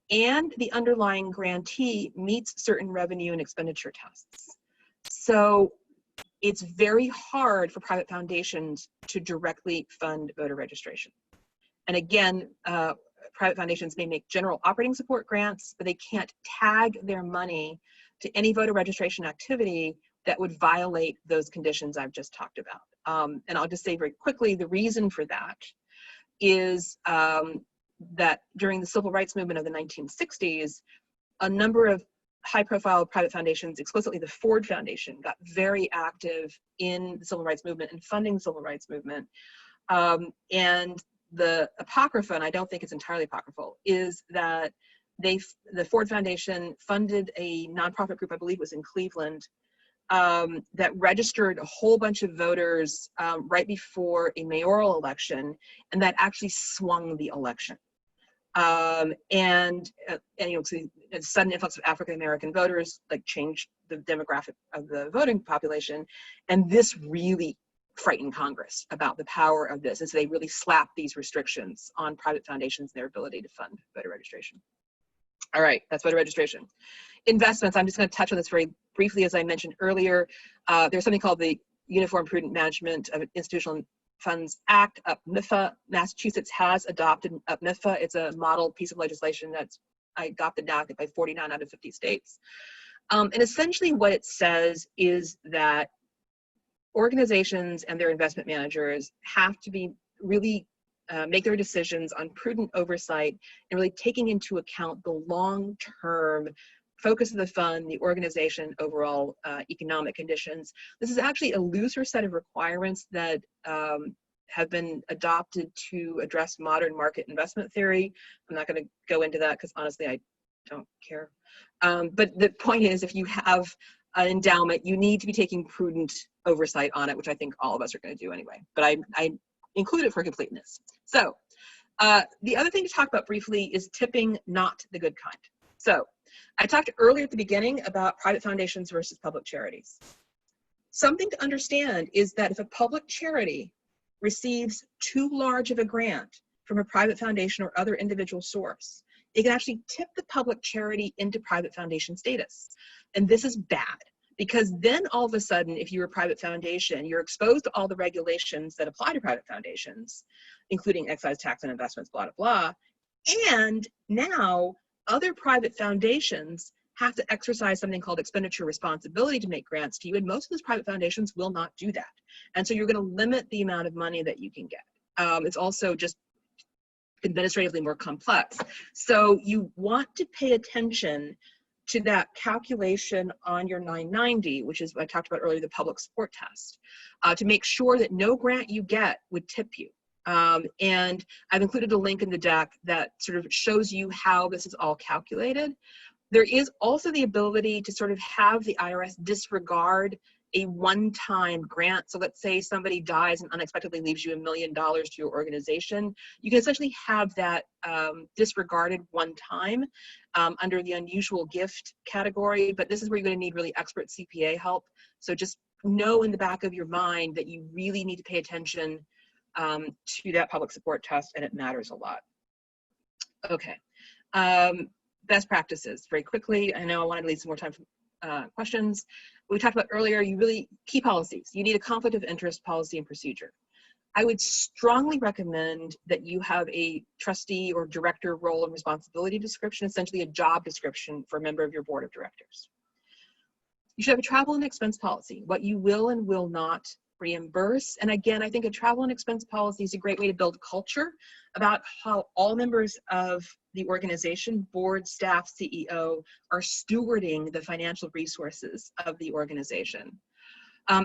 and the underlying grantee meets certain revenue and expenditure tests. So it's very hard for private foundations to directly fund voter registration. And again, private foundations may make general operating support grants, but they can't tag their money to any voter registration activity that would violate those conditions I've just talked about. And I'll just say very quickly, the reason for that is that during the civil rights movement of the 1960s, a number of high-profile private foundations, explicitly the Ford Foundation, got very active in the civil rights movement and funding the civil rights movement. And the apocrypha, and I don't think it's entirely apocryphal, is that the Ford Foundation funded a nonprofit group, I believe it was in Cleveland, that registered a whole bunch of voters right before a mayoral election, and that actually swung the election. And you know, so a sudden influx of African American voters like changed the demographic of the voting population, and this really frightened Congress about the power of this, and so they really slapped these restrictions on private foundations and their ability to fund voter registration. All right, that's voter registration. Investments, I'm just going to touch on this very briefly. As I mentioned earlier, there's something called the Uniform Prudent Management of Institutional Funds Act, UPMIFA. Massachusetts has adopted UPMIFA. It's a model piece of legislation that's adopted now, I think, by 49 out of 50 states. And essentially what it says is that organizations and their investment managers have to be really make their decisions on prudent oversight and really taking into account the long-term focus of the fund, the organization, overall economic conditions. This is actually a looser set of requirements that have been adopted to address modern market investment theory. I'm not going to go into that because honestly, I don't care. But the point is, if you have an endowment, you need to be taking prudent oversight on it, which I think all of us are going to do anyway. But I include it for completeness. So the other thing to talk about briefly is tipping, not the good kind. So I talked earlier at the beginning about private foundations versus public charities. Something to understand is that if a public charity receives too large of a grant from a private foundation or other individual source, it can actually tip the public charity into private foundation status. And this is bad, because then all of a sudden, if you're a private foundation, you're exposed to all the regulations that apply to private foundations, including excise tax and investments, blah, blah, blah. And now other private foundations have to exercise something called expenditure responsibility to make grants to you, and most of those private foundations will not do that. And so you're going to limit the amount of money that you can get. It's also just administratively more complex. So you want to pay attention to that calculation on your 990, which is what I talked about earlier, the public support test, to make sure that no grant you get would tip you. And I've included a link in the deck that sort of shows you how this is all calculated. There is also the ability to sort of have the IRS disregard a one-time grant. So let's say somebody dies and unexpectedly leaves you $1 million to your organization. You can essentially have that disregarded one time under the unusual gift category, but this is where you're going to need really expert CPA help. So just know in the back of your mind that you really need to pay attention to that public support test, and it matters a lot. Okay, best practices, very quickly. I know I wanted to leave some more time for questions. we talked about earlier, key policies. You need a conflict of interest policy and procedure. I would strongly recommend that you have a trustee or director role and responsibility description, essentially a job description for a member of your board of directors. You should have a travel and expense policy, what you will and will not reimburse. And again, I think a travel and expense policy is a great way to build culture about how all members of the organization, board, staff, CEO, are stewarding the financial resources of the organization.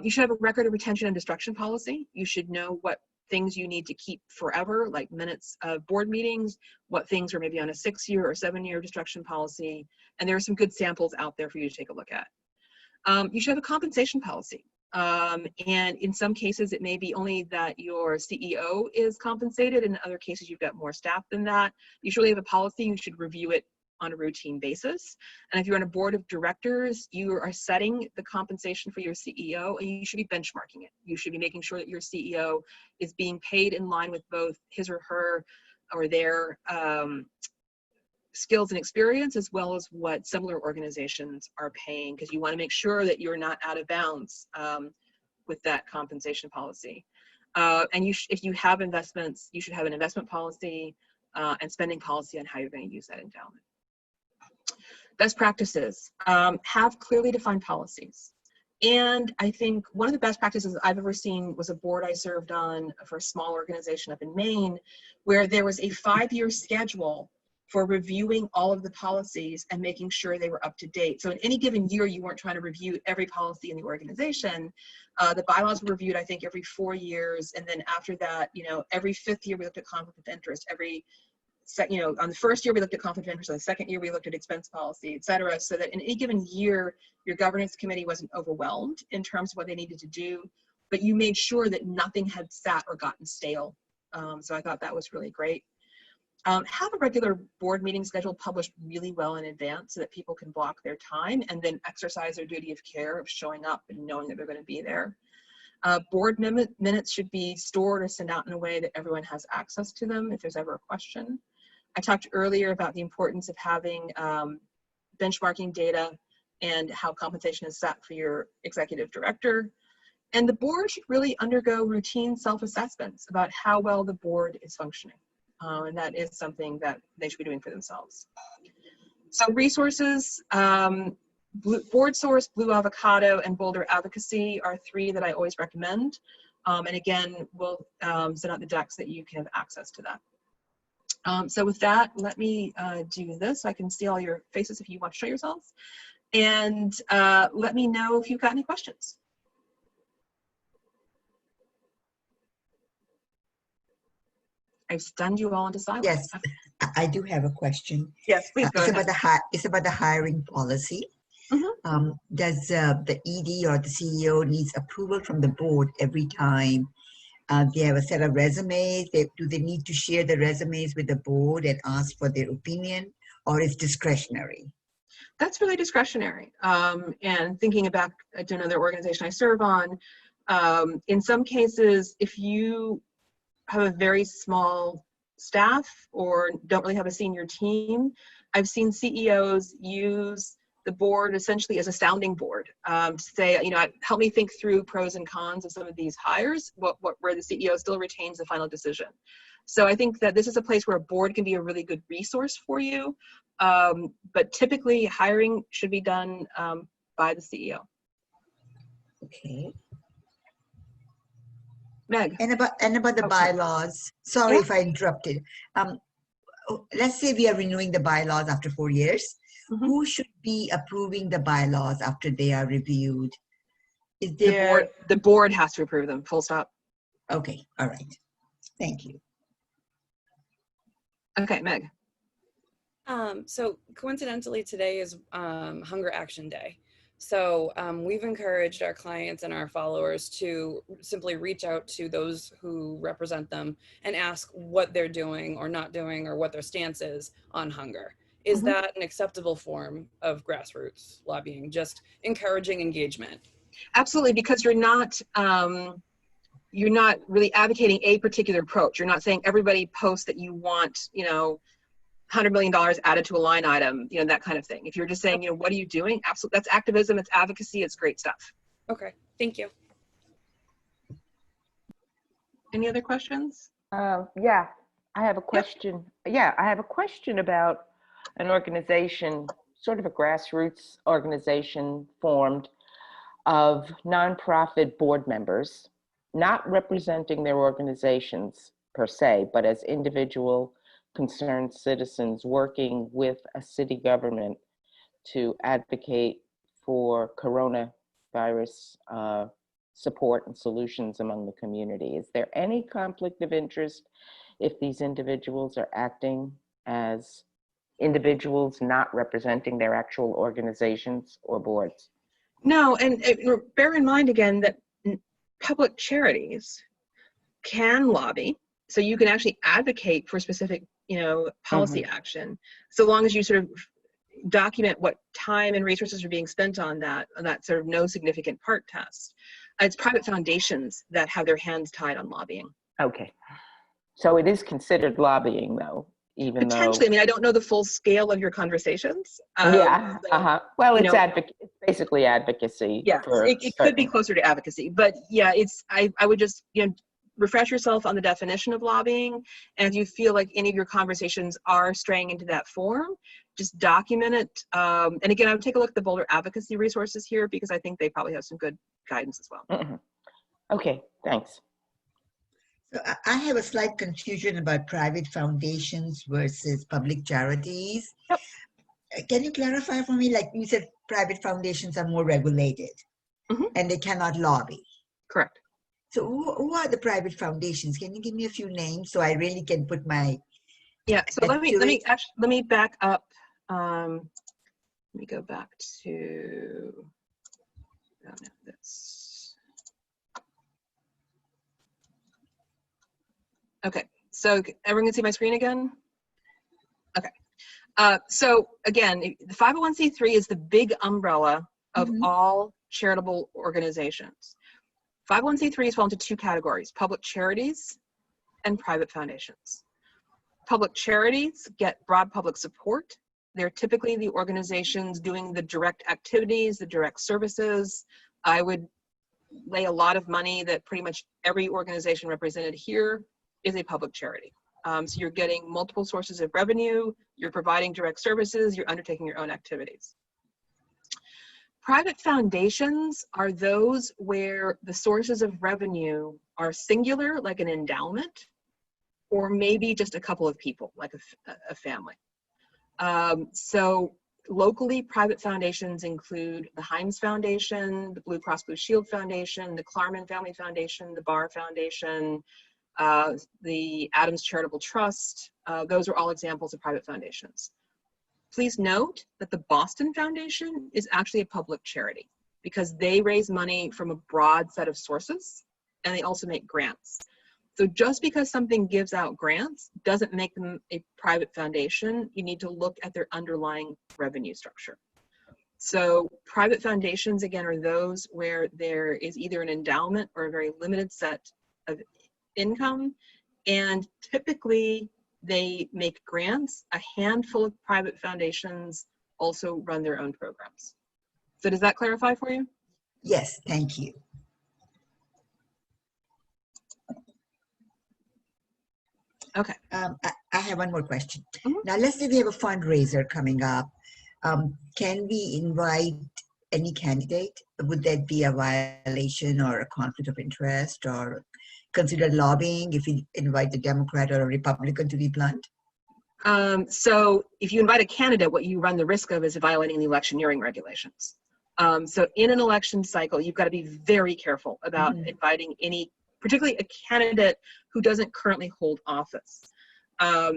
You should have a record of retention and destruction policy. You should know what things you need to keep forever, like minutes of board meetings, what things are maybe on a 6-year or 7-year destruction policy. And there are some good samples out there for you to take a look at. You should have a compensation policy. And in some cases, it may be only that your CEO is compensated. In other cases, you've got more staff than that. You should really have a policy. You should review it on a routine basis. And if you're on a board of directors, you are setting the compensation for your CEO, and you should be benchmarking it. You should be making sure that your CEO is being paid in line with both his or her or their skills and experience, as well as what similar organizations are paying, because you want to make sure that you're not out of bounds with that compensation policy. And if you have investments, you should have an investment policy and spending policy on how you're going to use that endowment. Best practices, have clearly defined policies. And I think one of the best practices I've ever seen was a board I served on for a small organization up in Maine, where there was a 5-year schedule for reviewing all of the policies and making sure they were up to date. So in any given year, you weren't trying to review every policy in the organization. The bylaws were reviewed, I think, every 4 years. And then after that, every 5th year, we looked at conflict of interest. On the first year, we looked at conflict of interest. On the second year, we looked at expense policy, et cetera, so that in any given year, your governance committee wasn't overwhelmed in terms of what they needed to do, but you made sure that nothing had sat or gotten stale. So I thought that was really great. Have a regular board meeting schedule published really well in advance so that people can block their time and then exercise their duty of care of showing up and knowing that they're going to be there. Board minutes should be stored or sent out in a way that everyone has access to them if there's ever a question. I talked earlier about the importance of having benchmarking data and how compensation is set for your executive director. And the board should really undergo routine self-assessments about how well the board is functioning. And that is something that they should be doing for themselves. So resources, Board Source, Blue Avocado, and Boulder Advocacy are 3 that I always recommend. And again, we'll send out the decks that you can have access to that. So with that, let me do this. I can see all your faces if you want to show yourselves. And let me know if you've got any questions. I've stunned you all into silence. Yes, I do have a question. Yes, please go ahead. It's about the hiring policy. Mm-hmm. Does the ED or the CEO needs approval from the board every time they have a set of resumes? Do they need to share the resumes with the board and ask for their opinion, or is discretionary? That's really discretionary. And thinking back to another organization I serve on, in some cases, if you have a very small staff or don't really have a senior team, I've seen CEOs use the board essentially as a sounding board to say, help me think through pros and cons of some of these hires, where the CEO still retains the final decision. So I think that this is a place where a board can be a really good resource for you. But typically hiring should be done by the CEO. Okay. Meg. And about the bylaws. Sorry if I interrupted. Let's say we are renewing the bylaws after 4 years. Mm-hmm. Who should be approving the bylaws after they are reviewed? Is there the board has to approve them, full stop. Okay, all right. Thank you. Okay, Meg. So coincidentally, today is Hunger Action Day. So we've encouraged our clients and our followers to simply reach out to those who represent them and ask what they're doing or not doing or what their stance is on hunger. Is mm-hmm. that an acceptable form of grassroots lobbying, just encouraging engagement? Absolutely, because you're not really advocating a particular approach. You're not saying everybody post that you want, $100 million added to a line item, you know, that kind of thing. If you're just saying, you know, what are you doing? Absolutely, that's activism, it's advocacy, it's great stuff. Okay, thank you. Any other questions? Yeah, I have a question. Yeah, I have a question about an organization, sort of a grassroots organization formed of nonprofit board members, not representing their organizations per se, but as individual concerned citizens working with a city government to advocate for coronavirus support and solutions among the community. Is there any conflict of interest if these individuals are acting as individuals not representing their actual organizations or boards? No, and bear in mind again that public charities can lobby, so you can actually advocate for specific, you know, policy action, so long as you sort of document what time and resources are being spent on that sort of no significant part test. It's private foundations that have their hands tied on lobbying. Okay, so it is considered lobbying though, even Potentially. though. I mean, I don't know the full scale of your conversations. Yeah, well, it's it's basically advocacy. Yes, it could be closer to advocacy, but yeah, I would just, you know, refresh yourself on the definition of lobbying, and if you feel like any of your conversations are straying into that form, just document it. And again, I would take a look at the Boulder advocacy resources here, because I think they probably have some good guidance as well. Okay, thanks. So I have a slight confusion about private foundations versus public charities. Yep. Can you clarify for me? Like you said, private foundations are more regulated and they cannot lobby. Correct. So who are the private foundations? Can you give me a few names so I really can put my so let me back up. Let me go back to this. Okay, so everyone can see my screen again? Okay. So again, the 501c3 is the big umbrella of all charitable organizations. 501c3s fall into two categories: public charities and private foundations. Public charities get broad public support. They're typically the organizations doing the direct activities, the direct services. I would lay a lot of money that pretty much every organization represented here is a public charity. So you're getting multiple sources of revenue, you're providing direct services, you're undertaking your own activities. Private foundations are those where the sources of revenue are singular, like an endowment, or maybe just a couple of people, like a family. So locally, private foundations include the Himes Foundation, the Blue Cross Blue Shield Foundation, the Klarman Family Foundation, the Barr Foundation, the Adams Charitable Trust. Those are all examples of private foundations. Please note that the Boston Foundation is actually a public charity because they raise money from a broad set of sources, and they also make grants. So just because something gives out grants doesn't make them a private foundation. You need to look at their underlying revenue structure. So private foundations, again, are those where there is either an endowment or a very limited set of income, and typically they make grants. A handful of private foundations also run their own programs. So does that clarify for you? Yes, thank you. Okay. I have one more question. Now, let's say we have a fundraiser coming up. Can we invite any candidate? Would that be a violation or a conflict of interest, or considered lobbying if we invite a Democrat or a Republican, to be blunt? So if you invite a candidate, what you run the risk of is violating the electioneering regulations. So in an election cycle, you've got to be very careful about inviting any, particularly a candidate who doesn't currently hold office,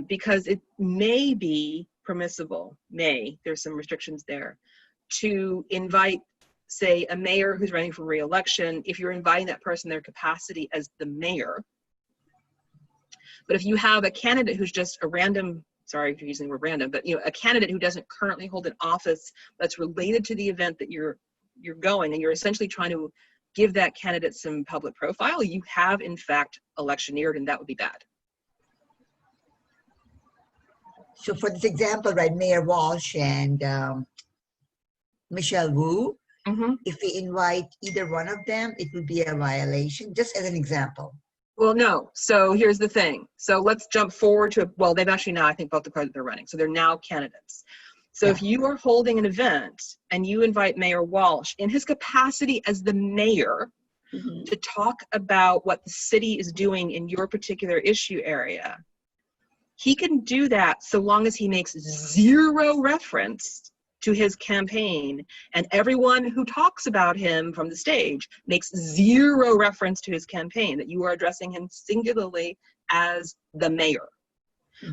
because it may be permissible, there's some restrictions there, to invite, say, a mayor who's running for re-election, if you're inviting that person in their capacity as the mayor. But if you have a candidate who's just a random, sorry for using the word random, but a candidate who doesn't currently hold an office that's related to the event that you're going, and you're essentially trying to give that candidate some public profile, you have in fact electioneered, and that would be bad. So for this example, right, Mayor Walsh and Michelle Wu, if we invite either one of them, it would be a violation, just as an example. Well, no. So here's the thing. So let's jump forward to, well, they've actually now, I think, both declared that they're running. So they're now candidates. So if you are holding an event and you invite Mayor Walsh in his capacity as the mayor to talk about what the city is doing in your particular issue area, he can do that so long as he makes zero reference to his campaign, and everyone who talks about him from the stage makes zero reference to his campaign, that you are addressing him singularly as the mayor.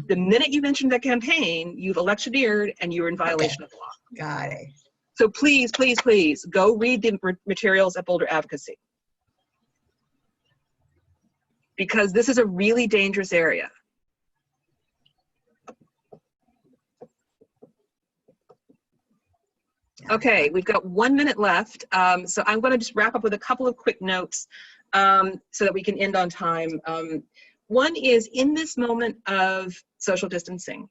The minute you mention that campaign, you've electioneered and you're in violation of the law. Got it. So please, please, please go read the materials at Boulder Advocacy, because this is a really dangerous area. Okay, we've got 1 minute left. So I'm going to just wrap up with a couple of quick notes so that we can end on time. One is, in this moment of social distancing,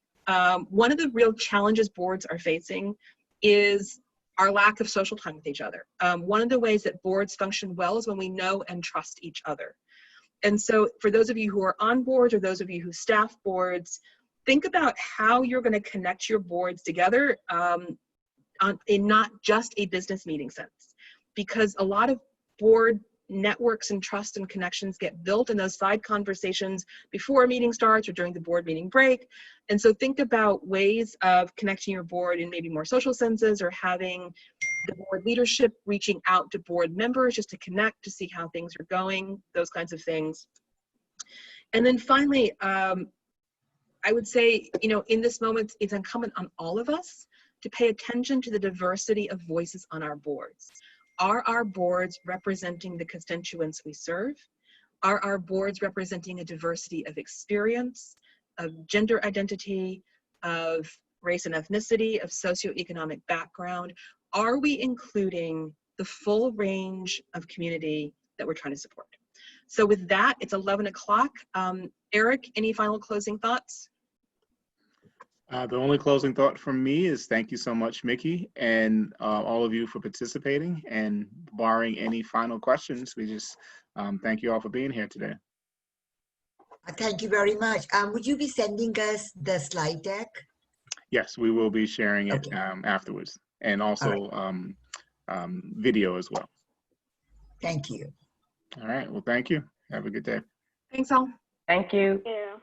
one of the real challenges boards are facing is our lack of social time with each other. One of the ways that boards function well is when we know and trust each other. And so for those of you who are on boards or those of you who staff boards, think about how you're going to connect your boards together in not just a business meeting sense, because a lot of board networks and trust and connections get built in those side conversations before a meeting starts or during the board meeting break. And so think about ways of connecting your board in maybe more social senses, or having the board leadership reaching out to board members just to connect, to see how things are going, those kinds of things. And then finally, I would say, you know, in this moment, it's incumbent on all of us to pay attention to the diversity of voices on our boards. Are our boards representing the constituents we serve? Are our boards representing a diversity of experience, of gender identity, of race and ethnicity, of socioeconomic background? Are we including the full range of community that we're trying to support? So with that, it's 11 o'clock. Eric, any final closing thoughts? The only closing thought from me is thank you so much, Miki, and all of you for participating. And barring any final questions, we just thank you all for being here today. Thank you very much. Would you be sending us the slide deck? Yes, we will be sharing it afterwards, and also video as well. Thank you. All right. Well, thank you. Have a good day. Thanks all. Thank you. Yeah.